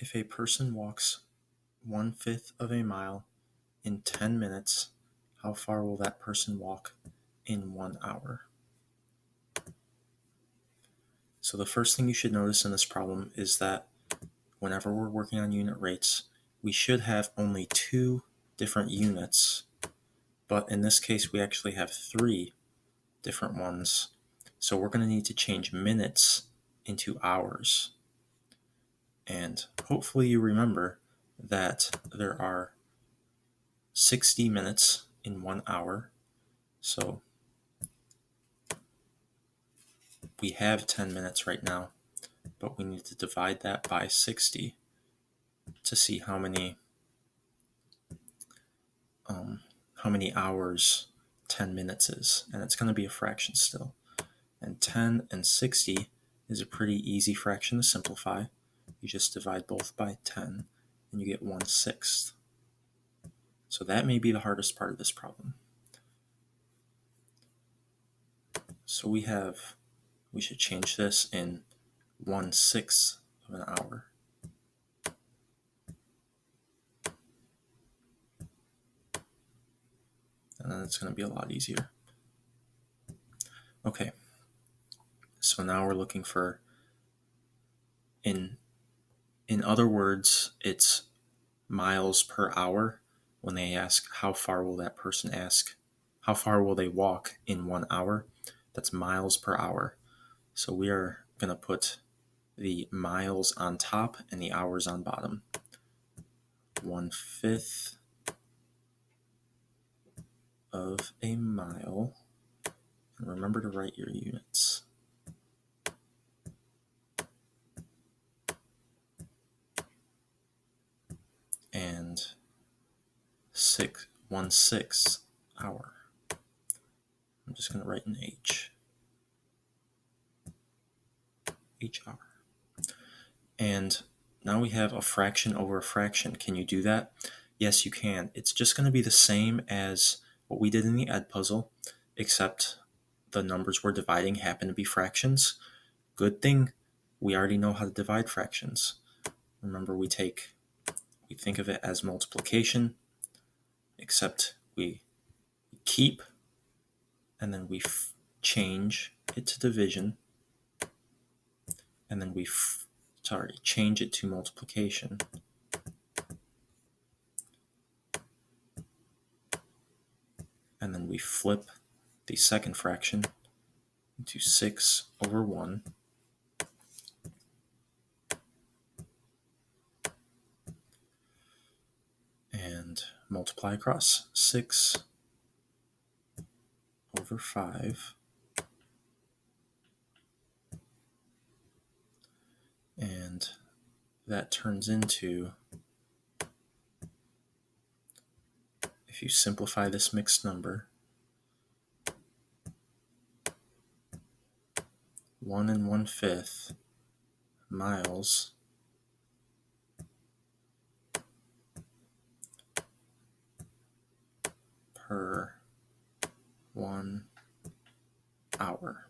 If a person walks 1/5 of a mile in 10 minutes, how far will that person walk in 1 hour? So the first thing you should notice in this problem is that whenever we're working on unit rates, we should have only 2 different units, but in this case we actually have 3 different ones. So we're going to need to change minutes into hours. And hopefully you remember that there are 60 minutes in 1 hour. So we have 10 minutes right now, but we need to divide that by 60 to see how many hours 10 minutes is. And it's going to be a fraction still. And 10 and 60 is a pretty easy fraction to simplify. You just divide both by 10 and you get 1/6. So that may be the hardest part of this problem. So we should change this in 1/6 of an hour. And then it's going to be a lot easier. Okay, so now we're looking for, in other words, it's miles per hour. When they ask how far will that person ask, how far will they walk in 1 hour? That's miles per hour. So we are going to put the miles on top and the hours on bottom. 1/5 of a mile. And remember to write your units. And 1/6 hour. I'm just going to write an H. Each hour. And now we have a fraction over a fraction. Can you do that? Yes, you can. It's just going to be the same as what we did in the Edpuzzle, except the numbers we're dividing happen to be fractions. Good thing we already know how to divide fractions. Remember, we think of it as multiplication, except we keep and then we change it to division, and then we change it to multiplication. And then we flip the second fraction into 6/1. And multiply across. 6/5. And that turns into, if you simplify this mixed number, 1 1/5 miles per 1 hour.